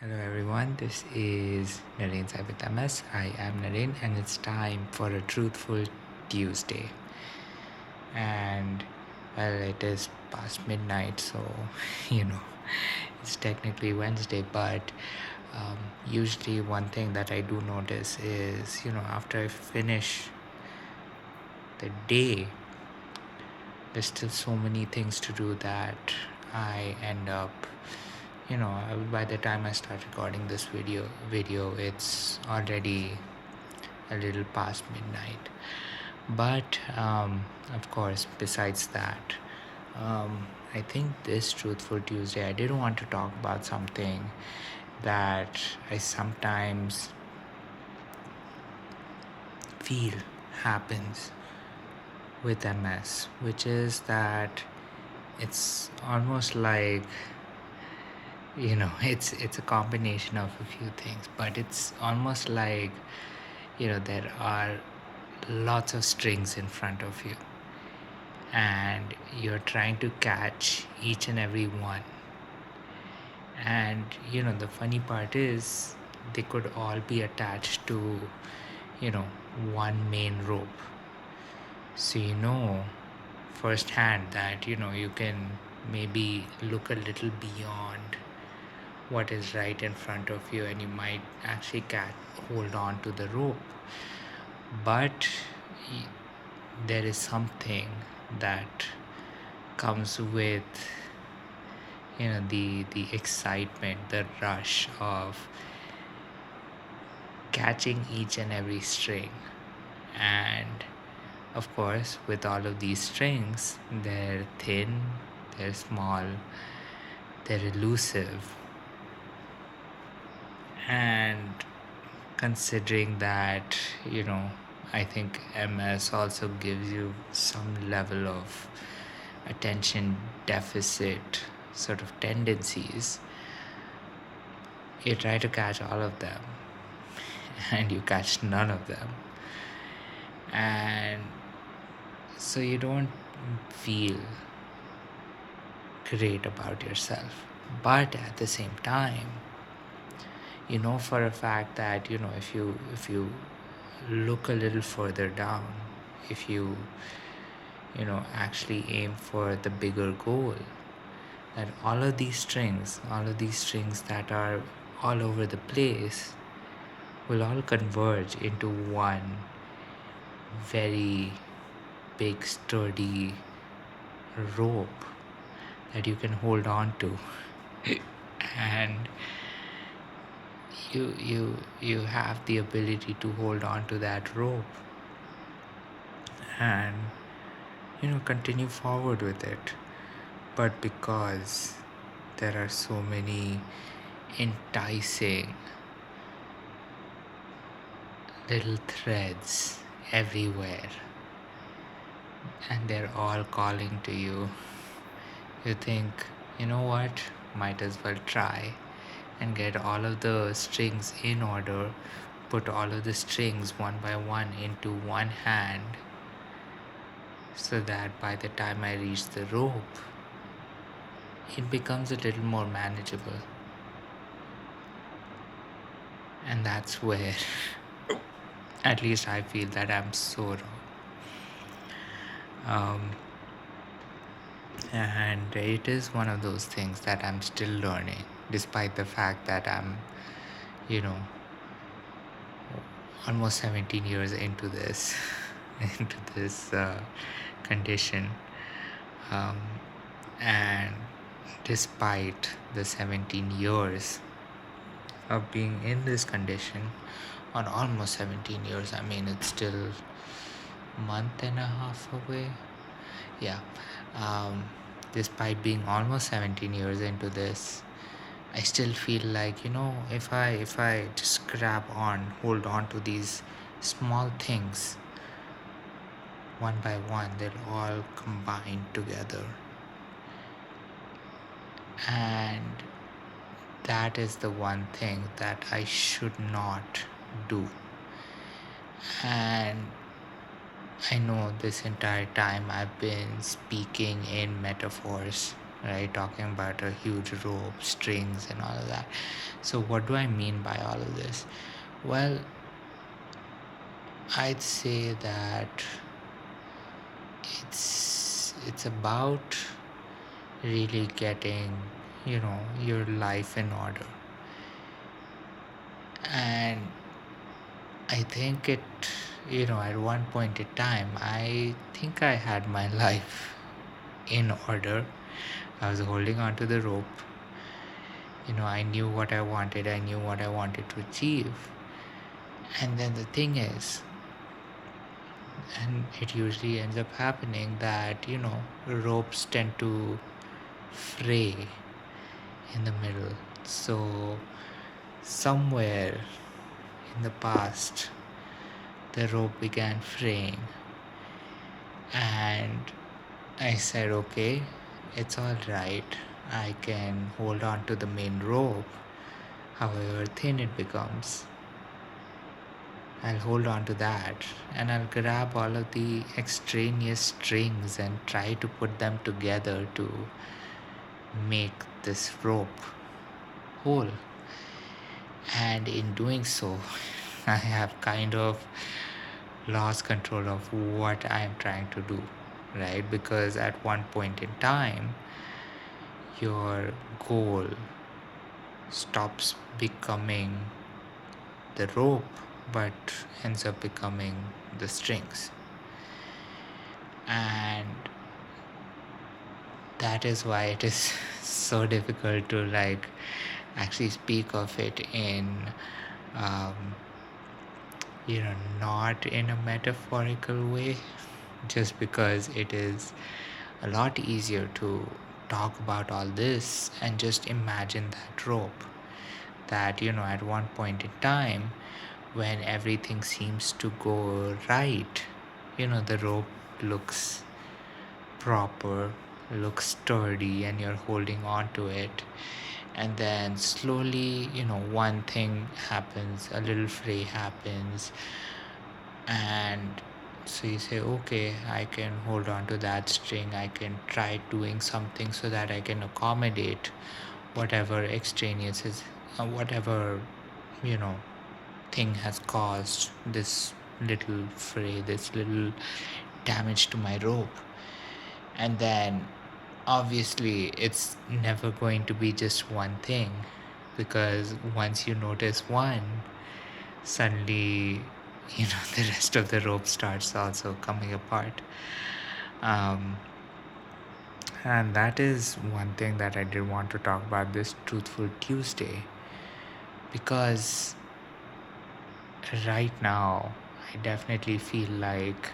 Hello everyone, this is Naren Sai with MS. I am Naren and it's time for a Truthful Tuesday. And well, it is past midnight, so you know, it's technically Wednesday, but usually one thing that I do notice is, after I finish the day, there's still so many things to do that I end up by the time I start recording this video it's already a little past midnight. But of course, besides that, I think this Truthful Tuesday I did want to talk about something that I sometimes feel happens with MS, which is that it's almost like it's a combination of a few things, but it's almost like there are lots of strings in front of you and you're trying to catch each and every one. And the funny part is they could all be attached to one main rope, so firsthand that you can maybe look a little beyond what is right in front of you and you might actually hold on to the rope. But there is something that comes with the excitement, the rush of catching each and every string. And of course, with all of these strings, they're thin, they're small, they're elusive. And considering that, I think MS also gives you some level of attention deficit sort of tendencies. You try to catch all of them and you catch none of them. And so you don't feel great about yourself. But at the same time, you know for a fact that if you look a little further down, if you actually aim for the bigger goal, that all of these strings that are all over the place will all converge into one very big sturdy rope that you can hold on to. And you have the ability to hold on to that rope and continue forward with it. But because there are so many enticing little threads everywhere and they're all calling to you, you think, you know what, might as well try and get all of the strings in order, put all of the strings one by one into one hand, so that by the time I reach the rope, it becomes a little more manageable. And that's where, at least I feel that I'm so wrong. And it is one of those things that I'm still learning, despite the fact that I'm, almost 17 years into this, into this condition. And despite the 17 years of being in this condition, or almost 17 years, I mean, it's still a month and a half away. Yeah. Despite being almost 17 years into this, I still feel like, if I just hold on to these small things one by one, they'll all combine together. And that is the one thing that I should not do. And I know this entire time I've been speaking in metaphors right? Talking about a huge rope, strings, and all of that. So, what do I mean by all of this? Well, I'd say that it's about really getting, your life in order. And I think at one point in time, I think I had my life in order. I was holding on to the rope. I knew what I wanted, I knew what I wanted to achieve. And then the thing is, and it usually ends up happening that, ropes tend to fray in the middle. So, somewhere in the past, the rope began fraying, and I said, okay, it's all right. I can hold on to the main rope, however thin it becomes. I'll hold on to that, and I'll grab all of the extraneous strings and try to put them together to make this rope whole. And in doing so, I have kind of lost control of what I am trying to do, right? Because at one point in time, your goal stops becoming the rope but ends up becoming the strings. And that is why it is so difficult to actually speak of it in um, not in a metaphorical way, just because it is a lot easier to talk about all this and just imagine that rope that at one point in time, when everything seems to go right, the rope looks proper, looks sturdy, and you're holding on to it. And then slowly, one thing happens, a little fray happens, and so you say, okay, I can hold on to that string, I can try doing something so that I can accommodate whatever extraneous is, whatever you know thing has caused this little fray, this little damage to my rope. And then obviously it's never going to be just one thing, because once you notice one, suddenly the rest of the rope starts also coming apart. um, and that is one thing that I did want to talk about this Truthful Tuesday, because right now I definitely feel like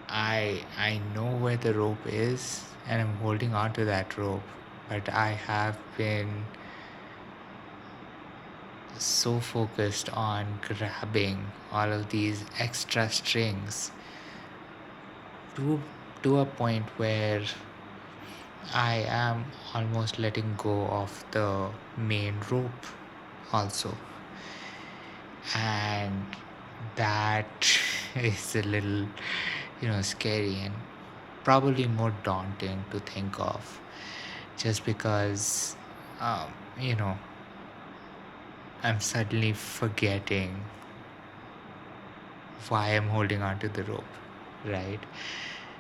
I know where the rope is and I'm holding on to that rope, but I have been so focused on grabbing all of these extra strings to a point where I am almost letting go of the main rope also. And that is a little scary and probably more daunting to think of, just because um, you know I'm suddenly forgetting why I'm holding on to the rope, right?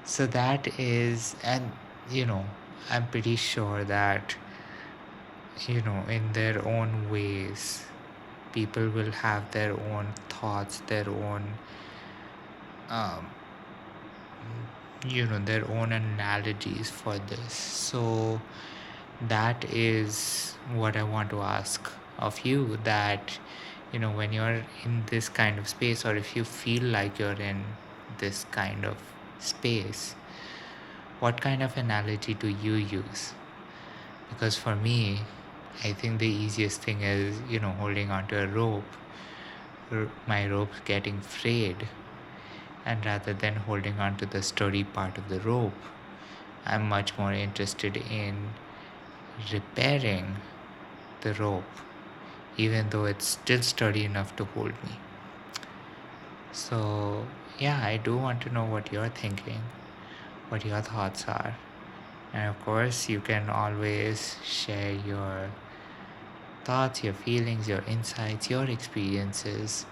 So that is, and I'm pretty sure that in their own ways, people will have their own thoughts, their own um, their own analogies for this. So that is what I want to ask of you, that when you're in this kind of space, or if you feel like you're in this kind of space, what kind of analogy do you use? Because for me, I think the easiest thing is holding onto a rope, my rope getting frayed, and rather than holding onto the sturdy part of the rope, I'm much more interested in repairing the rope, even though it's still sturdy enough to hold me. So, yeah, I do want to know what you're thinking, what your thoughts are. And of course, you can always share your thoughts, your feelings, your insights, your experiences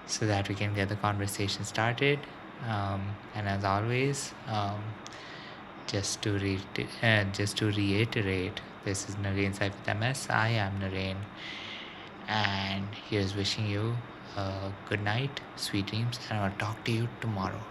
so that we can get the conversation started. And as always, just to reiterate, this is Naren Saif with MS. I am Naren, and here's wishing you a good night, sweet dreams, and I'll talk to you tomorrow.